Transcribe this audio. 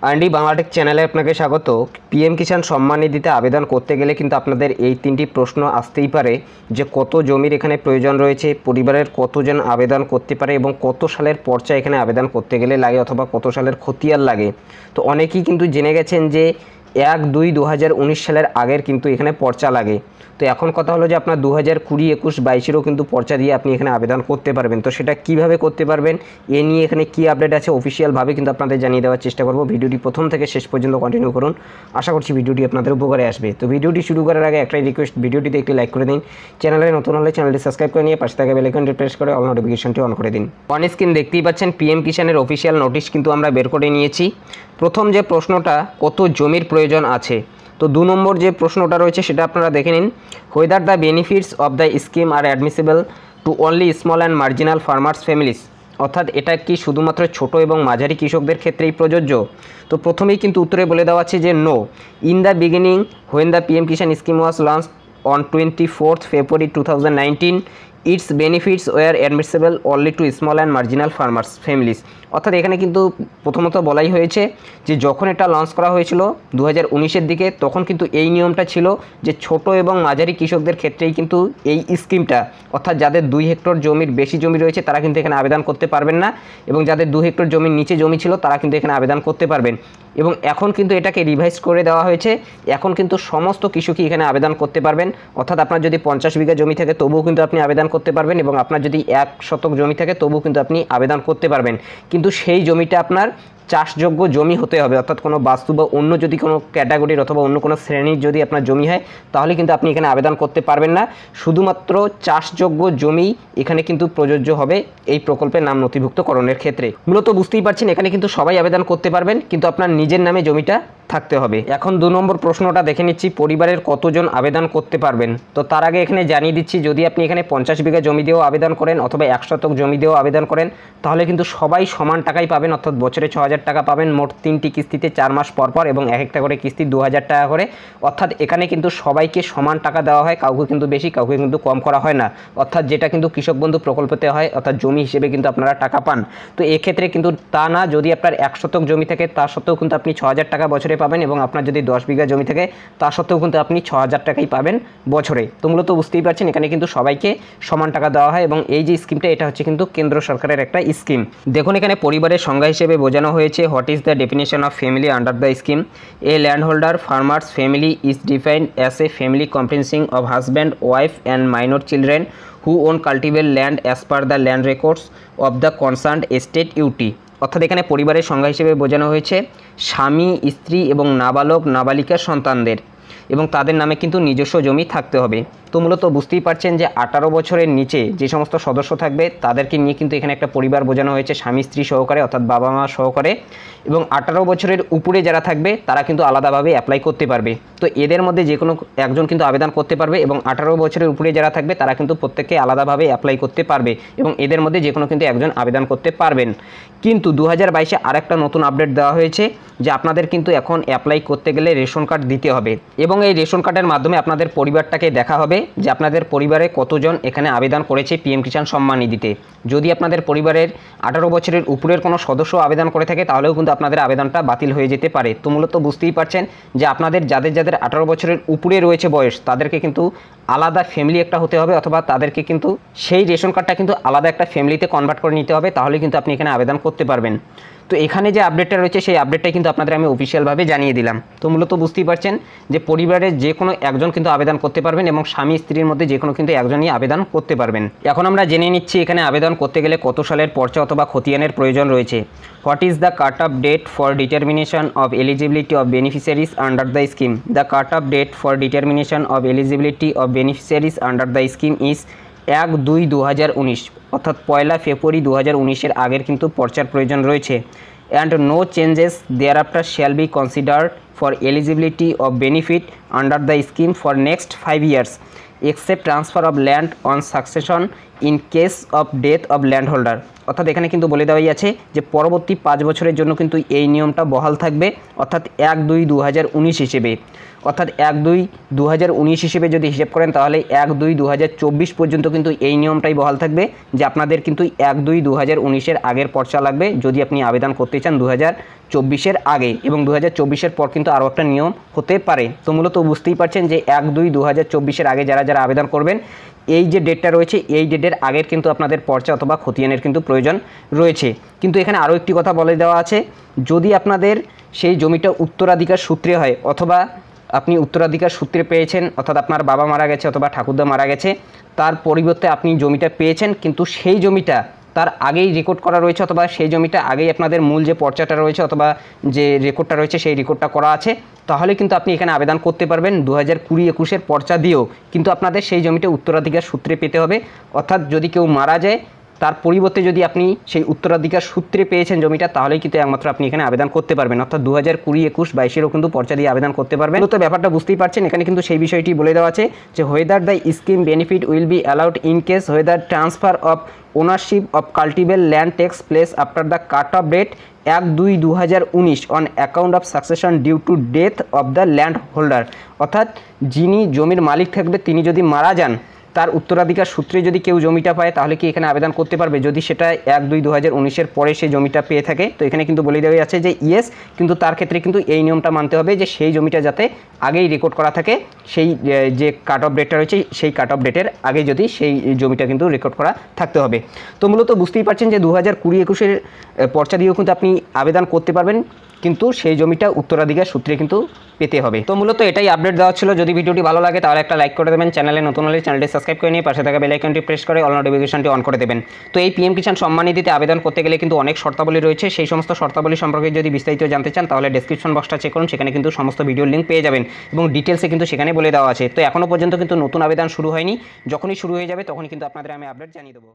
RD Bangla Tech চ্যানেলে আপনাকে স্বাগত। পিএম কিষাণ সম্মান নিধিতে আবেদন করতে গেলে কিন্তু আপনাদের এই তিনটি প্রশ্ন আসতেই পারে যে কত জমির এখানে প্রয়োজন রয়েছে, পরিবারের কতজন আবেদন করতে পারে এবং কত সালের পর্চা এখানে আবেদন করতে গেলে লাগে অথবা কত সালের খতিয়ান লাগে। তো অনেকেই কিন্তু জেনে গেছেন যে 1-2-2019 সালের আগের কিন্তু এখানে পর্চা লাগে। তো এখন কথা হলো যে আপনার 2020, 21, 22-এরও কিন্তু পর্চা দিয়ে আপনি এখানে আবেদন করতে পারবেন। তো সেটা কিভাবে করতে পারবেন, এ নিয়ে এখানে কি আপডেট আছে অফিসিয়ালভাবে কিন্তু আপনাদের জানিয়ে দেওয়ার চেষ্টা করব। ভিডিওটি প্রথম থেকে শেষ পর্যন্ত কন্টিনিউ করুন, আশা করছি ভিডিওটি আপনাদের উপকারে আসবে। তো ভিডিওটি শুরু করার আগে একটাই রিকোয়েস্ট, ভিডিওটিতে একটি লাইক করে দিন, চ্যানেলে নতুন হলে চ্যানেলটি সাবস্ক্রাইব করে নিয়ে পাশে থাকা বেল আইকনটি প্রেস করে অল নোটিফিকেশনটি অন করে দিন। অন স্ক্রিন দেখতেই পাচ্ছেন পিএম কিষাণের অফিসিয়াল নোটিশ কিন্তু আমরা বের করে নিয়েছি। প্রথম যে প্রশ্নটা, কত জমির প্রয়োজন আছে। তো 2 নম্বর যে প্রশ্নটা রয়েছে সেটা আপনারা দেখে নিন। Whether the benefits of the scheme are admissible to only small and marginal farmers families, অর্থাৎ এটা কি শুধুমাত্র ছোট এবং মাঝারি কৃষকদের ক্ষেত্রেই প্রযোজ্য। তো প্রথমেই কিন্তু উত্তরে বলে দেওয়া আছে যে no. In the beginning when the PM Kisan scheme was launched on 24th February 2019 its benefits were admissible only to small and marginal farmers families. অর্থাৎ এখানে কিন্তু প্রথমত বলাই হয়েছে যে যখন এটা লঞ্চ করা হয়েছিল 2019-এর দিকে, তখন কিন্তু এই নিয়মটা ছিল যে ছোট এবং মাঝারি কৃষকদের ক্ষেত্রেই কিন্তু এই স্কিমটা, অর্থাৎ যাদের 2 হেক্টর জমির বেশি জমি রয়েছে তারা কিন্তু এখানে আবেদন করতে পারবেন না, এবং যাদের 2 হেক্টর জমির নিচে জমি ছিল তারা কিন্তু এখানে আবেদন করতে পারবেন। এবং এখন কিন্তু এটাকে রিভাইজ করে দেওয়া হয়েছে, এখন কিন্তু সমস্ত কৃষকই এখানে আবেদন করতে পারবেন। অর্থাৎ আপনার যদি 50 বিঘা জমি থাকে তবুও কিন্তু আপনি আবেদন করতে পারবেন, এবং আপনার যদি 1 শতক জমি থাকে তবুও কিন্তু আপনি আবেদন করতে পারবেন। কিন্তু সেই জমিটা আপনার চাষযোগ্য জমি হতে হবে, অর্থাৎ কোনো বাস্তু বা অন্য যদি কোনো ক্যাটাগরির অথবা অন্য কোনো শ্রেণীর যদি আপনার জমি হয় তাহলে কিন্তু আপনি এখানে আবেদন করতে পারবেন না। শুধুমাত্র চাষযোগ্য জমি এখানে কিন্তু প্রযোজ্য হবে এই প্রকল্পের নাম নথিভুক্তকরণের ক্ষেত্রে। মূলত বুঝতেই পারছেন এখানে কিন্তু সবাই আবেদন করতে পারবেন, কিন্তু আপনার নিজের নামে জমিটা থাকতে হবে। এখন 2 নম্বর প্রশ্নটা দেখে নিচ্ছি, পরিবারের কতজন আবেদন করতে পারবেন। তো তার আগে এখানে জানিয়ে দিচ্ছি, যদি আপনি এখানে 50 বিঘা জমি দিয়েও আবেদন করেন অথবা 1 শতক জমি দিয়েও আবেদন করেন তাহলে কিন্তু সবাই সমান টাকাই পাবেন, অর্থাৎ বছরে 6,000 টাকা পাবেন, মোট 3টি কিস্তিতে 4 মাস পর পর, এবং এক একটা করে কিস্তি 2,000 টাকা করে। অর্থাৎ এখানে কিন্তু সবাইকে সমান টাকা দেওয়া হয়, কাউকে কিন্তু বেশি কাউকে কিন্তু কম করা হয় না। অর্থাৎ যেটা কিন্তু কৃষক বন্ধু প্রকল্পতে হয়, অর্থাৎ জমি হিসেবে কিন্তু আপনারা টাকা পান। তো এক্ষেত্রে কিন্তু তা না, যদি আপনার 1 শতক জমি থাকে তা সত্ত্বেও কিন্তু আপনি 6,000 টাকা বছরে পাবেন, এবং আপনার যদি 10 বিঘা জমি থাকে তা সত্ত্বেও কিন্তু আপনি 6,000 টাকাই পাবেন বছরে। তো মূলত বুঝতেই পারছেন এখানে কিন্তু সবাইকে সমান টাকা দেওয়া হয়, এবং এই যে স্কিমটা এটা হচ্ছে কিন্তু কেন্দ্র সরকারের একটা স্কিম। দেখুন এখানে পরিবারের সংজ্ঞা হিসেবে বোঝানো হয়েছে, what is the definition of family under the scheme. A land holder farmers family is defined as a family comprising of husband, wife and minor children who own cultivable land as per the land records of the concerned estate UT। অর্থাৎ এখানে পরিবারের সংজ্ঞা হিসেবে বোঝানো হয়েছে স্বামী, স্ত্রী এবং নাবালক নাবালিকা সন্তানদের, এবং তাদের নামে কিন্তু নিজস্ব জমি থাকতে হবে। তো মূলত বুঝতেই পারছেন যে 18 বছরের নিচে যে সমস্ত সদস্য থাকবে তাদেরকে নিয়ে কিন্তু এখানে একটা পরিবার বোঝানো হয়েছে, স্বামী স্ত্রী সহকারে, অর্থাৎ বাবা মা সহকারে। এবং 18 বছরের উপরে যারা থাকবে তারা কিন্তু আলাদাভাবে অ্যাপ্লাই করতে পারবে। তো এদের মধ্যে যে কোনো একজন কিন্তু আবেদন করতে পারবে, এবং 18 বছরের উপরে যারা থাকবে তারা কিন্তু প্রত্যেককে আলাদাভাবে অ্যাপ্লাই করতে পারবে, এবং এদের মধ্যে যে কোনো কিন্তু একজন আবেদন করতে পারবেন। কিন্তু 2022-এ আরেকটা নতুন আপডেট দেওয়া হয়েছে যে আপনাদের কিন্তু এখন অ্যাপ্লাই করতে গেলে রেশন কার্ড দিতে হবে, এবং এই রেশন কার্ডের মাধ্যমে আপনাদের পরিবারটাকে দেখা হবে যে আপনাদের পরিবারে কতজন এখানে আবেদন করেছে পিএম কিষাণ সম্মান নিধিতে। যদি আপনাদের পরিবারের 18 বছরের উপরের কোনো সদস্য আবেদন করে থাকে তাহলেও কিন্তু আপনাদের আবেদনটা বাতিল হয়ে যেতে পারে। তো মূলত বুঝতেই পারছেন যে আপনাদের যাদের 18 বছরের উপরে রয়েছে বয়স তাদেরকে কিন্তু আলাদা ফ্যামিলি একটা হতে হবে, অথবা তাদেরকে কিন্তু সেই রেশন কার্ডটা কিন্তু আলাদা একটা ফ্যামিলিতে কনভার্ট করে নিতে হবে, তাহলে কিন্তু আপনি এখানে আবেদন করতে পারবেন। তো এখানে যে আপডেটটা রয়েছে সেই আপডেটটাই কিন্তু আপনাদের আমি অফিসিয়ালভাবে জানিয়ে দিলাম। তো মূলত বুঝতেই পারছেন যে পরিবারের যে কোনো একজন কিন্তু আবেদন করতে পারবেন, এবং স্বামী স্ত্রীর মধ্যে যে কোনো কিন্তু একজনই আবেদন করতে পারবেন। এখন আমরা জেনে নিচ্ছি এখানে আবেদন করতে গেলে কত সালের পর্চা অথবা খতিয়ানের প্রয়োজন রয়েছে। What is the cut off date for determination of eligibility of beneficiaries under the scheme. The cut off date for determination of eligibility of beneficiaries under the scheme is 1-2-2019, অর্থাৎ 1 ফেব্রুয়ারি 2019-এর আগের কিন্তু পর্চার প্রয়োজন রয়েছে। and no changes thereafter shall be considered for eligibility of benefit under the scheme for next 5 years except transfer of land on succession in case of death of landholder। অর্থাৎ এখানে কিন্তু বলে দেওয়াই আছে যে পরবর্তী 5 বছরের জন্য কিন্তু এই নিয়মটা বহাল থাকবে, অর্থাৎ 1/2/2019 হিসেবে। অর্থাৎ 1/2/2019 হিসেবে যদি হিসেব করেন তাহলে 1/2/2024 পর্যন্ত কিন্তু এই নিয়মটাই বহাল থাকবে যে আপনাদের কিন্তু 1/2/2019 আগের পর্চা লাগবে যদি আপনি আবেদন করতে চান 2024 আগে, এবং 2024 পর কিন্তু আরও একটা নিয়ম হতে পারে। তো মূলত বুঝতেই পারছেন যে 1/2/2024 আগে যারা যারা আবেদন করবেন এই যে ডেটটা রয়েছে এই ডেটের আগের কিন্তু আপনাদের পর্চা অথবা খতিয়ানের কিন্তু প্রয়োজন রয়েছে। কিন্তু এখানে আরও একটি কথা বলে দেওয়া আছে, যদি আপনাদের সেই জমিটা উত্তরাধিকার সূত্রে হয় অথবা আপনি উত্তরাধিকার সূত্রে পেয়েছেন, অর্থাৎ আপনার বাবা মারা গেছে অথবা ঠাকুরদা মারা গেছে, তার পরিবর্তে আপনি জমিটা পেয়েছেন কিন্তু সেই জমিটা তার আগেই রেকর্ড করা রয়েছে অথবা সেই জমিটা আগেই আপনাদের মূল যে পর্চাটা রয়েছে অথবা যে রেকর্ডটা রয়েছে সেই রেকর্ডটা করা আছে, তাহলে কিন্তু আপনি এখানে আবেদন করতে পারবেন 2020-21 পর্চা দিয়েও। কিন্তু আপনাদের সেই জমিটা উত্তরাধিকার সূত্রে পেতে হবে, অর্থাৎ যদি কেউ মারা যায় তার পরিবর্তে যদি আপনি সেই উত্তরাধিকার সূত্রে পেয়েছেন জমিটা তাহলেই কিন্তু একমাত্র আপনি এখানে আবেদন করতে পারবেন, অর্থাৎ 2020-21-22 কিন্তু পর্চা দিয়ে আবেদন করতে পারবেন। তো ব্যাপারটা বুঝতেই পারছেন, এখানে কিন্তু সেই বিষয়টি বলে দেওয়া আছে যে whether the scheme benefit will be allowed in case whether transfer of ownership of cultivable land takes place after the cut off date 1/2/2019 on account of succession due to death of the land holder. অর্থাৎ যিনি জমির মালিক থাকবে তিনি যদি মারা যান তার উত্তরাধিকার সূত্রে যদি কেউ জমিটা পায় তাহলে কি এখানে আবেদন করতে পারবে যদি সেটা 1/2/2019 পরে সেই জমিটা পেয়ে থাকে। তো এখানে কিন্তু বলে দেওয়া আছে যে ইয়েস, কিন্তু তার ক্ষেত্রে কিন্তু এই নিয়মটা মানতে হবে যে সেই জমিটা যাতে আগেই রেকর্ড করা থাকে, সেই যে কাট অফ ডেটটা রয়েছে সেই কাট অফ ডেটের আগে যদি সেই জমিটা কিন্তু রেকর্ড করা থাকতে হবে। তো মূলত বুঝতেই পারছেন যে 2020-21 পর্চা দিয়েও কিন্তু আপনি আবেদন করতে পারবেন, কিন্তু সেই জমিটা উত্তরাধিকার সূত্রে কিন্তু পেতে হবে। তো মূলত এটাই আপডেট দেওয়া ছিল। যদি ভিডিওটি ভালো লাগে তাহলে একটা লাইক করে দেবেন, চ্যানেলে নতুন হলে চ্যানেলটি সাবস্ক্রাইব করে নিয়ে পাশে থাকা বেল আইকনটি প্রেস করে অল নোটিফিকেশনটি অন করে দেবেন। তো এই পিএম কিষাণ সম্মান নিধিতে আবেদন করতে গেলে কিন্তু অনেক শর্তাবলী রয়েছে, সেই সমস্ত শর্তাবলী সম্পর্কে যদি বিস্তারিত জানতে চান তাহলে ডেসক্রিপশন বক্সটা চেক করুন, সেখানে কিন্তু সমস্ত ভিডিওর লিঙ্ক পেয়ে যাবেন এবং ডিটেলসে কিন্তু সেখানে বলে দেওয়া আছে। তো এখনও পর্যন্ত কিন্তু নতুন আবেদন শুরু হয়নি, যখনই শুরু হয়ে যাবে তখনই কিন্তু আপনাদের আমি আপডেট জানিয়ে দেবো।